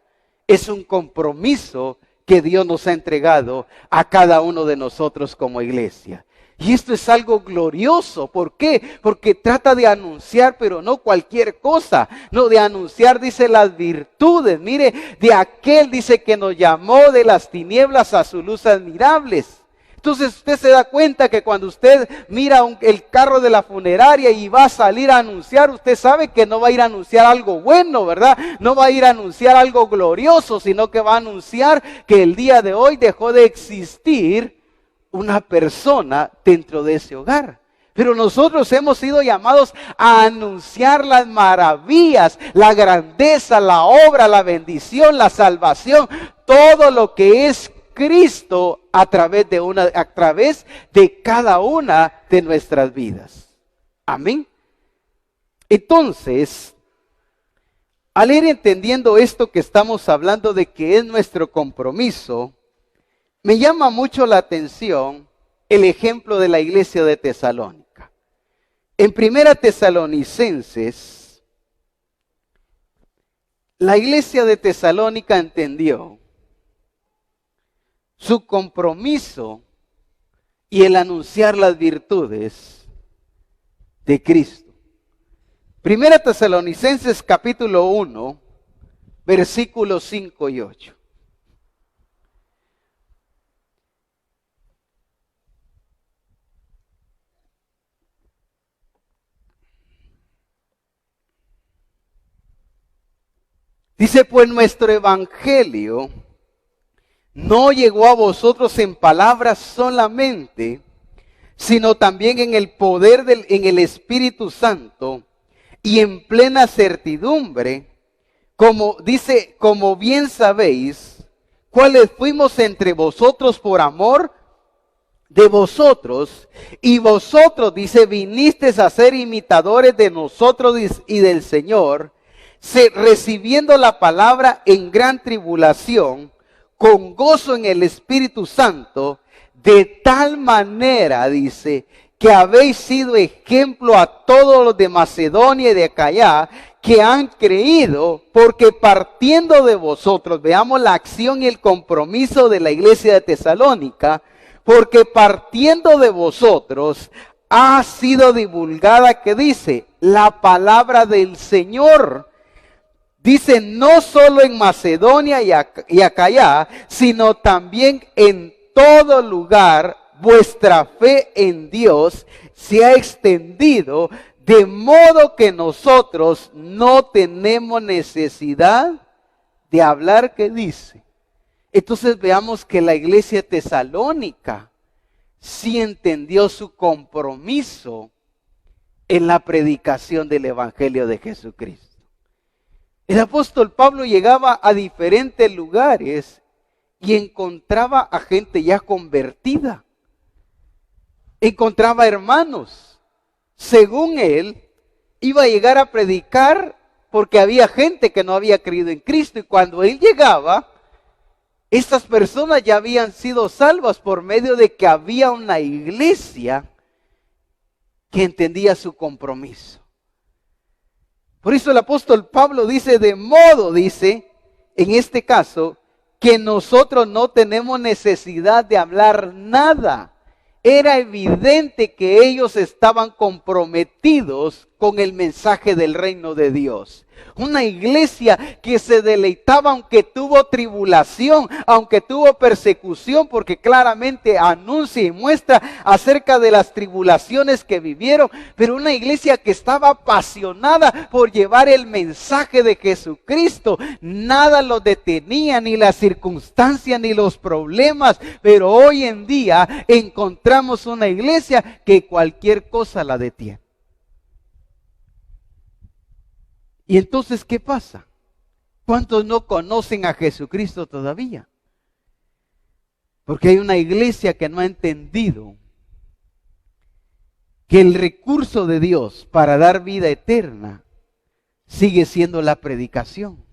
es un compromiso que Dios nos ha entregado a cada uno de nosotros como iglesia. Y esto es algo glorioso. ¿Por qué? Porque trata de anunciar, pero no cualquier cosa. No, de anunciar, dice, las virtudes. Mire, de aquel, dice, que nos llamó de las tinieblas a su luz admirables. Entonces usted se da cuenta que cuando usted mira el carro de la funeraria y va a salir a anunciar, usted sabe que no va a ir a anunciar algo bueno, ¿verdad? No va a ir a anunciar algo glorioso, sino que va a anunciar que el día de hoy dejó de existir una persona dentro de ese hogar. Pero nosotros hemos sido llamados a anunciar las maravillas, la grandeza, la obra, la bendición, la salvación, todo lo que es Cristo a través de cada una de nuestras vidas. Amén. Entonces, al ir entendiendo esto que estamos hablando de que es nuestro compromiso, me llama mucho la atención el ejemplo de la iglesia de Tesalónica. En Primera Tesalonicenses, la iglesia de Tesalónica entendió su compromiso y el anunciar las virtudes de Cristo. Primera Tesalonicenses capítulo 1, versículos 5 y 8. Dice, pues nuestro evangelio no llegó a vosotros en palabras solamente, sino también en el poder en el Espíritu Santo y en plena certidumbre, como dice, como bien sabéis, cuáles fuimos entre vosotros por amor de vosotros, y vosotros, dice, vinisteis a ser imitadores de nosotros y del Señor, recibiendo la palabra en gran tribulación, con gozo en el Espíritu Santo, de tal manera, dice, que habéis sido ejemplo a todos los de Macedonia y de Acaya, que han creído, porque partiendo de vosotros, veamos la acción y el compromiso de la iglesia de Tesalónica, porque partiendo de vosotros ha sido divulgada, que dice, la palabra del Señor. Dice, no solo en Macedonia y Acaya, sino también en todo lugar, vuestra fe en Dios se ha extendido, de modo que nosotros no tenemos necesidad de hablar, ¿qué dice? Entonces veamos que la iglesia tesalónica sí entendió su compromiso en la predicación del Evangelio de Jesucristo. El apóstol Pablo llegaba a diferentes lugares y encontraba a gente ya convertida. Encontraba hermanos. Según él, iba a llegar a predicar porque había gente que no había creído en Cristo. Y cuando él llegaba, estas personas ya habían sido salvas por medio de que había una iglesia que entendía su compromiso. Por eso el apóstol Pablo dice, de modo, dice, en este caso, que nosotros no tenemos necesidad de hablar nada. Era evidente que ellos estaban comprometidos con el mensaje del reino de Dios. Una iglesia que se deleitaba aunque tuvo tribulación, aunque tuvo persecución, porque claramente anuncia y muestra acerca de las tribulaciones que vivieron, pero una iglesia que estaba apasionada por llevar el mensaje de Jesucristo. Nada lo detenía, ni las circunstancias, ni los problemas, pero hoy en día encontramos una iglesia que cualquier cosa la detiene. Y entonces, ¿qué pasa? ¿Cuántos no conocen a Jesucristo todavía? Porque hay una iglesia que no ha entendido que el recurso de Dios para dar vida eterna sigue siendo la predicación.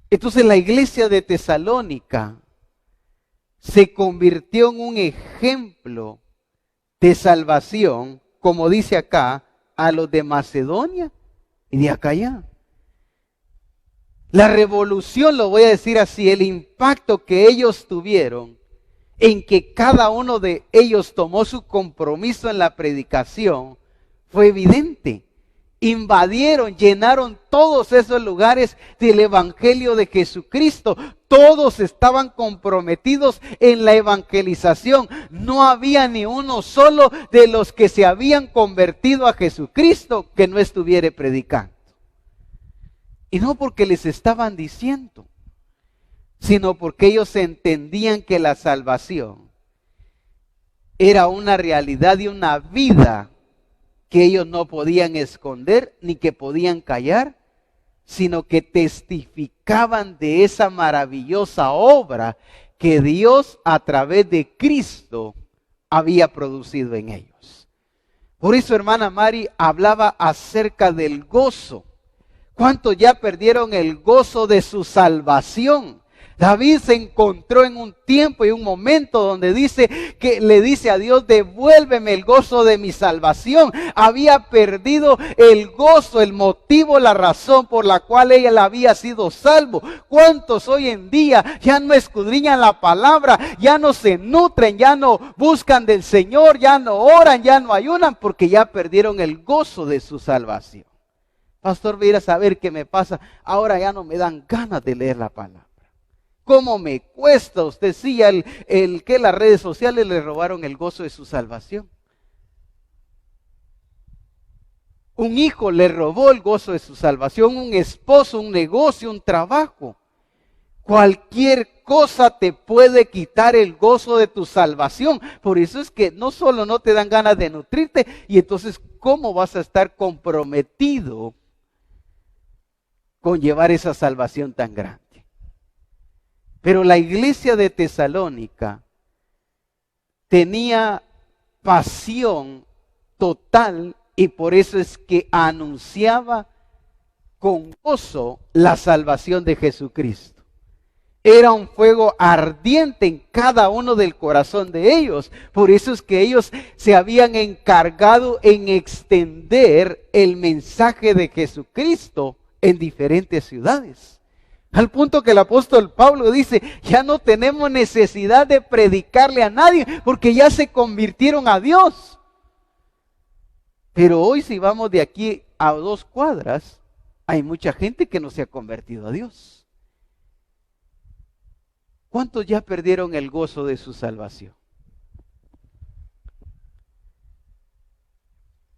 Entonces la iglesia de Tesalónica se convirtió en un ejemplo de salvación, como dice acá, a los de Macedonia y de Acaya. La revolución, lo voy a decir así, el impacto que ellos tuvieron en que cada uno de ellos tomó su compromiso en la predicación fue evidente. Invadieron, llenaron todos esos lugares del Evangelio de Jesucristo. Todos estaban comprometidos en la evangelización. No había ni uno solo de los que se habían convertido a Jesucristo que no estuviera predicando. Y no porque les estaban diciendo, sino porque ellos entendían que la salvación era una realidad y una vida que ellos no podían esconder ni que podían callar, sino que testificaban de esa maravillosa obra que Dios a través de Cristo había producido en ellos. Por eso, hermana Mari hablaba acerca del gozo. ¿Cuántos ya perdieron el gozo de su salvación? David se encontró en un tiempo y un momento donde le dice a Dios, devuélveme el gozo de mi salvación. Había perdido el gozo, el motivo, la razón por la cual él había sido salvo. ¿Cuántos hoy en día ya no escudriñan la palabra, ya no se nutren, ya no buscan del Señor, ya no oran, ya no ayunan porque ya perdieron el gozo de su salvación? Pastor, voy a ir a saber qué me pasa. Ahora ya no me dan ganas de leer la palabra. ¿Cómo me cuesta? Usted sí, que las redes sociales le robaron el gozo de su salvación. Un hijo le robó el gozo de su salvación, un esposo, un negocio, un trabajo. Cualquier cosa te puede quitar el gozo de tu salvación. Por eso es que no solo no te dan ganas de nutrirte, y entonces ¿cómo vas a estar comprometido con llevar esa salvación tan grande? Pero la iglesia de Tesalónica tenía pasión total y por eso es que anunciaba con gozo la salvación de Jesucristo. Era un fuego ardiente en cada uno del corazón de ellos. Por eso es que ellos se habían encargado en extender el mensaje de Jesucristo en diferentes ciudades. Al punto que el apóstol Pablo dice, ya no tenemos necesidad de predicarle a nadie, porque ya se convirtieron a Dios. Pero hoy si vamos de aquí a 2 cuadras, hay mucha gente que no se ha convertido a Dios. ¿Cuántos ya perdieron el gozo de su salvación?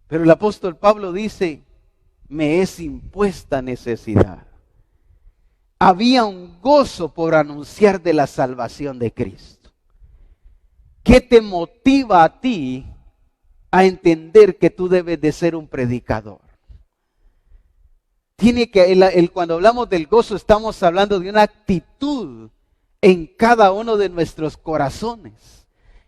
Pero el apóstol Pablo dice, me es impuesta necesidad. Había un gozo por anunciar de la salvación de Cristo. ¿Qué te motiva a ti a entender que tú debes de ser un predicador? Cuando hablamos del gozo estamos hablando de una actitud en cada uno de nuestros corazones.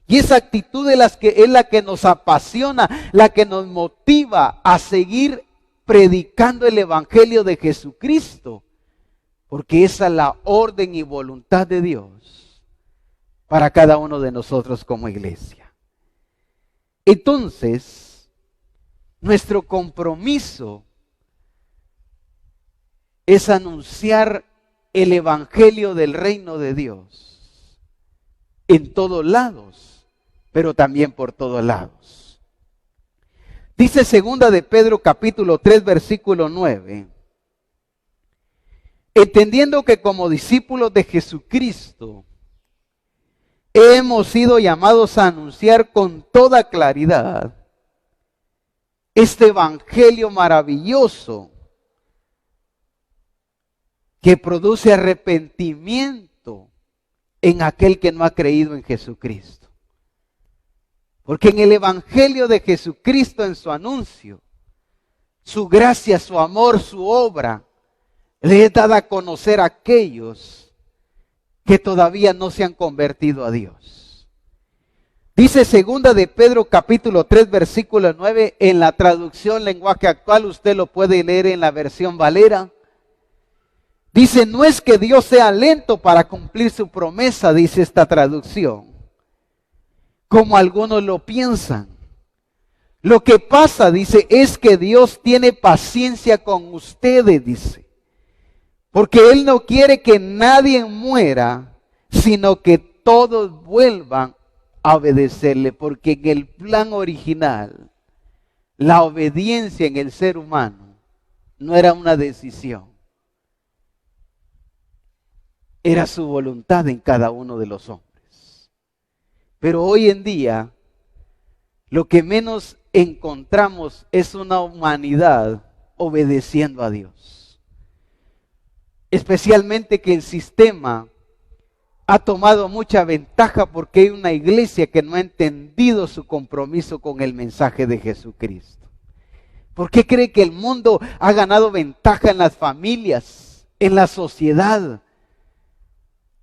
Y esa actitud es la que nos apasiona, la que nos motiva a seguir predicando el Evangelio de Jesucristo. Porque esa es la orden y voluntad de Dios para cada uno de nosotros como iglesia. Entonces, nuestro compromiso es anunciar el Evangelio del reino de Dios en todos lados, pero también por todos lados. Dice 2 de Pedro capítulo 3 versículo 9. Entendiendo que como discípulos de Jesucristo hemos sido llamados a anunciar con toda claridad este evangelio maravilloso que produce arrepentimiento en aquel que no ha creído en Jesucristo. Porque en el evangelio de Jesucristo, en su anuncio, su gracia, su amor, su obra, le es dada a conocer a aquellos que todavía no se han convertido a Dios. Dice segunda de Pedro capítulo 3 versículo 9 en la traducción lenguaje actual, usted lo puede leer en la versión Valera. Dice, no es que Dios sea lento para cumplir su promesa, dice esta traducción, como algunos lo piensan. Lo que pasa, dice, es que Dios tiene paciencia con ustedes, dice. Porque Él no quiere que nadie muera, sino que todos vuelvan a obedecerle. Porque en el plan original, la obediencia en el ser humano no era una decisión. Era su voluntad en cada uno de los hombres. Pero hoy en día, lo que menos encontramos es una humanidad obedeciendo a Dios. Especialmente que el sistema ha tomado mucha ventaja porque hay una iglesia que no ha entendido su compromiso con el mensaje de Jesucristo. ¿Por qué cree que el mundo ha ganado ventaja en las familias, en la sociedad?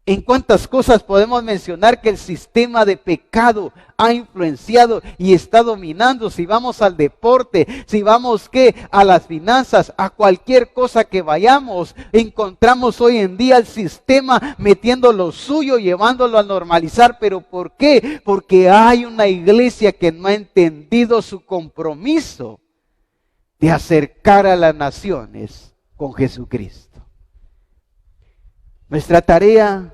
En cuántas cosas podemos mencionar que el sistema de pecado ha influenciado y está dominando. Si vamos al deporte, si vamos a las finanzas, a cualquier cosa que vayamos, encontramos hoy en día el sistema metiendo lo suyo, llevándolo a normalizar. ¿Pero por qué? Porque hay una iglesia que no ha entendido su compromiso de acercar a las naciones con Jesucristo. Nuestra tarea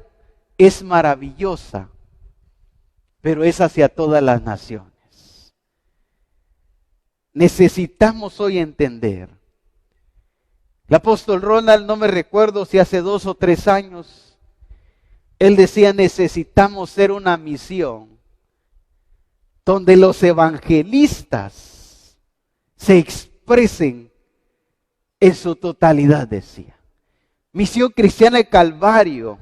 es maravillosa, pero es hacia todas las naciones. Necesitamos hoy entender. El apóstol Ronald, no me recuerdo si hace 2 o 3 años, él decía, necesitamos ser una misión donde los evangelistas se expresen en su totalidad, decía. Misión Cristiana del Calvario.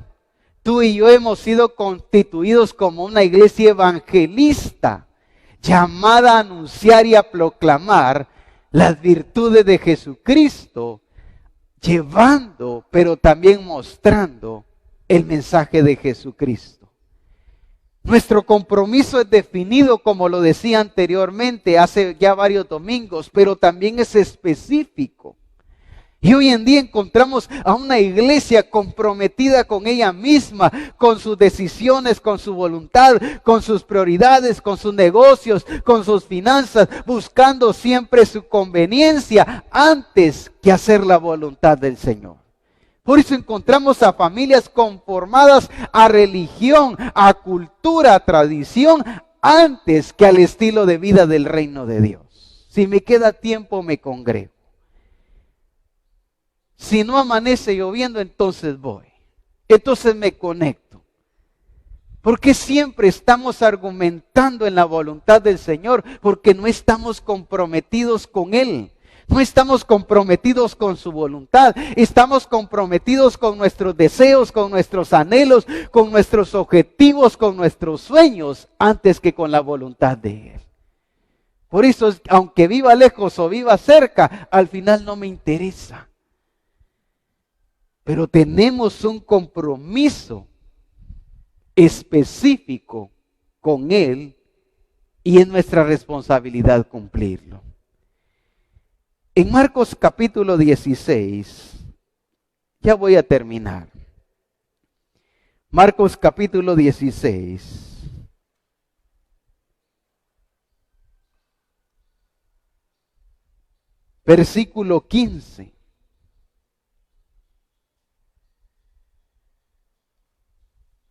Tú y yo hemos sido constituidos como una iglesia evangelista, llamada a anunciar y a proclamar las virtudes de Jesucristo, llevando, pero también mostrando el mensaje de Jesucristo. Nuestro compromiso es definido, como lo decía anteriormente, hace ya varios domingos, pero también es específico. Y hoy en día encontramos a una iglesia comprometida con ella misma, con sus decisiones, con su voluntad, con sus prioridades, con sus negocios, con sus finanzas, buscando siempre su conveniencia antes que hacer la voluntad del Señor. Por eso encontramos a familias conformadas a religión, a cultura, a tradición, antes que al estilo de vida del reino de Dios. Si me queda tiempo, me congrego. Si no amanece lloviendo, entonces voy. Entonces me conecto. Porque siempre estamos argumentando en la voluntad del Señor, porque no estamos comprometidos con Él. No estamos comprometidos con su voluntad. Estamos comprometidos con nuestros deseos, con nuestros anhelos, con nuestros objetivos, con nuestros sueños, antes que con la voluntad de Él. Por eso, aunque viva lejos o viva cerca, al final no me interesa. Pero tenemos un compromiso específico con Él y es nuestra responsabilidad cumplirlo. En Marcos capítulo 16, ya voy a terminar. Marcos capítulo 16. Versículo 15.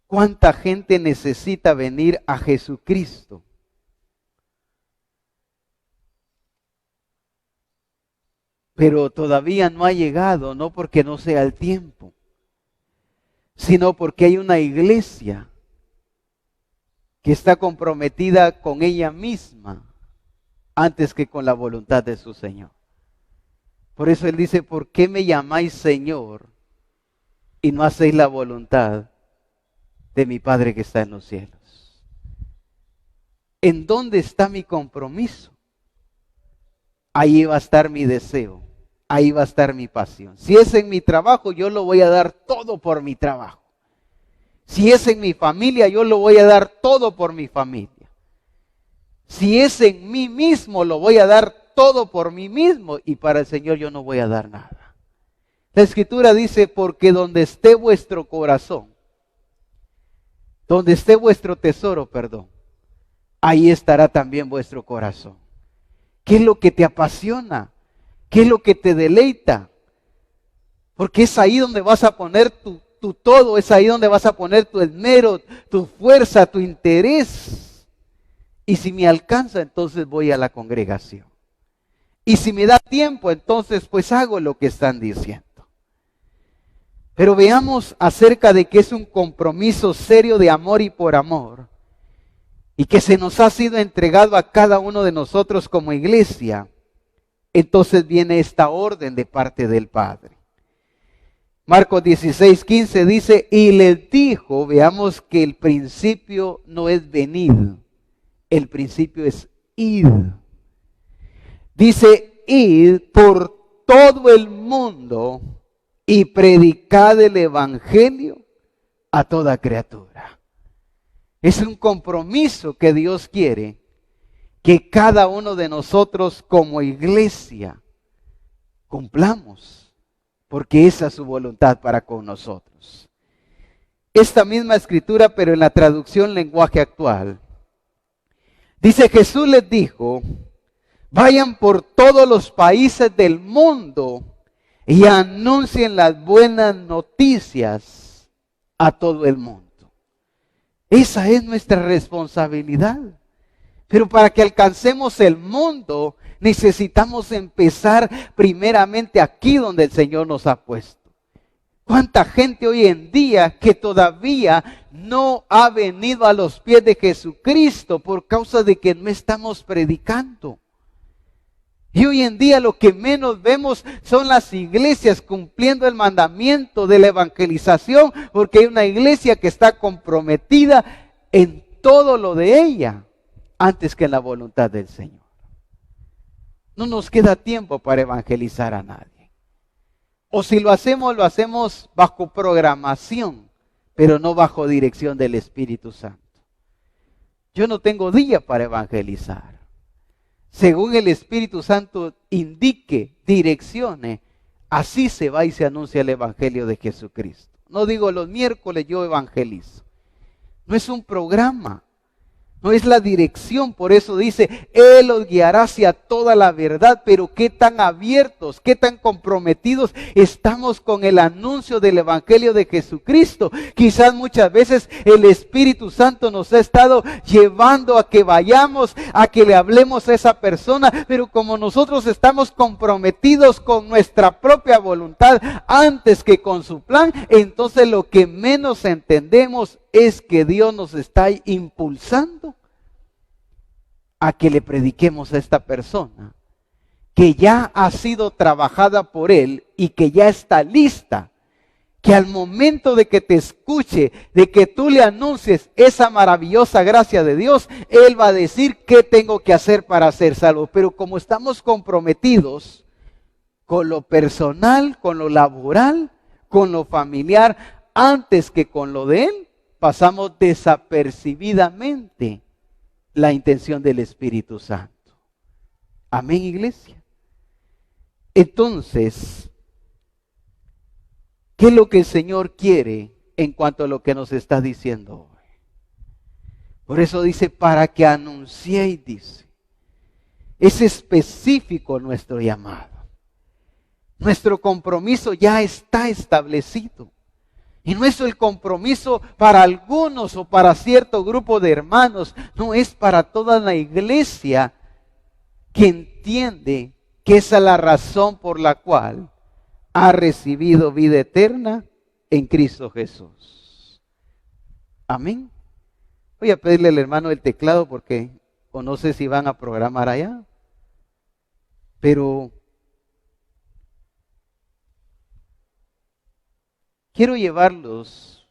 ¿Cuánta gente necesita venir a Jesucristo? Pero todavía no ha llegado, no porque no sea el tiempo, sino porque hay una iglesia que está comprometida con ella misma antes que con la voluntad de su Señor. Por eso Él dice, ¿por qué me llamáis Señor y no hacéis la voluntad de mi Padre que está en los cielos? ¿En dónde está mi compromiso? Ahí va a estar mi deseo, ahí va a estar mi pasión. Si es en mi trabajo, yo lo voy a dar todo por mi trabajo. Si Si es en mi familia, yo lo voy a dar todo por mi familia. Si es en mí mismo, lo voy a dar todo por mí mismo. Y para el Señor yo no voy a dar nada. La Escritura dice, porque donde esté vuestro corazón, donde esté vuestro tesoro, ahí estará también vuestro corazón. ¿Qué es lo que te apasiona? ¿Qué es lo que te deleita? Porque es ahí donde vas a poner tu todo, es ahí donde vas a poner tu esmero, tu fuerza, tu interés. Y si me alcanza, entonces voy a la congregación. Y si me da tiempo, entonces pues hago lo que están diciendo. Pero veamos acerca de que es un compromiso serio de amor y por amor. Y que se nos ha sido entregado a cada uno de nosotros como iglesia. Entonces viene esta orden de parte del Padre. Marcos 16:15 dice, y les dijo, veamos que el principio no es venid, el principio es id. Dice, id por todo el mundo y predicad el evangelio a toda criatura. Es un compromiso que Dios quiere que cada uno de nosotros como iglesia cumplamos, porque esa es su voluntad para con nosotros. Esta misma escritura, pero en la traducción lenguaje actual, dice, Jesús les dijo, vayan por todos los países del mundo y anuncien las buenas noticias a todo el mundo. Esa es nuestra responsabilidad. Pero para que alcancemos el mundo, necesitamos empezar primeramente aquí donde el Señor nos ha puesto. ¿Cuánta gente hoy en día que todavía no ha venido a los pies de Jesucristo por causa de que no estamos predicando? Y hoy en día lo que menos vemos son las iglesias cumpliendo el mandamiento de la evangelización, porque hay una iglesia que está comprometida en todo lo de ella, antes que en la voluntad del Señor. No nos queda tiempo para evangelizar a nadie. O si lo hacemos bajo programación, pero no bajo dirección del Espíritu Santo. Yo no tengo día para evangelizar. Según el Espíritu Santo indique, direccione, así se va y se anuncia el Evangelio de Jesucristo. No digo los miércoles yo evangelizo. No es un programa. No es la dirección, por eso dice, Él los guiará hacia toda la verdad, pero qué tan abiertos, qué tan comprometidos estamos con el anuncio del Evangelio de Jesucristo. Quizás muchas veces el Espíritu Santo nos ha estado llevando a que vayamos, a que le hablemos a esa persona, pero como nosotros estamos comprometidos con nuestra propia voluntad antes que con su plan, entonces lo que menos entendemos es que Dios nos está impulsando a que le prediquemos a esta persona que ya ha sido trabajada por Él y que ya está lista, que al momento de que te escuche, de que tú le anuncies esa maravillosa gracia de Dios, Él va a decir qué tengo que hacer para ser salvo. Pero como estamos comprometidos con lo personal, con lo laboral, con lo familiar, antes que con lo de Él, pasamos desapercibidamente la intención del Espíritu Santo. Amén, iglesia. Entonces, ¿qué es lo que el Señor quiere en cuanto a lo que nos está diciendo hoy? Por eso dice, para que anunciéis, dice. Es específico nuestro llamado. Nuestro compromiso ya está establecido. Y no es el compromiso para algunos o para cierto grupo de hermanos, no, es para toda la iglesia que entiende que esa es la razón por la cual ha recibido vida eterna en Cristo Jesús. Amén. Voy a pedirle al hermano el teclado porque, o no sé si van a programar allá, pero quiero llevarlos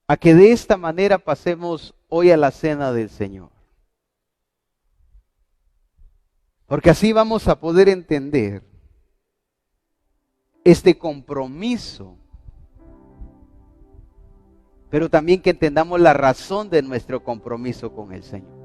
a que de esta manera pasemos hoy a la cena del Señor. Porque así vamos a poder entender este compromiso pero también que entendamos la razón de nuestro compromiso con el Señor.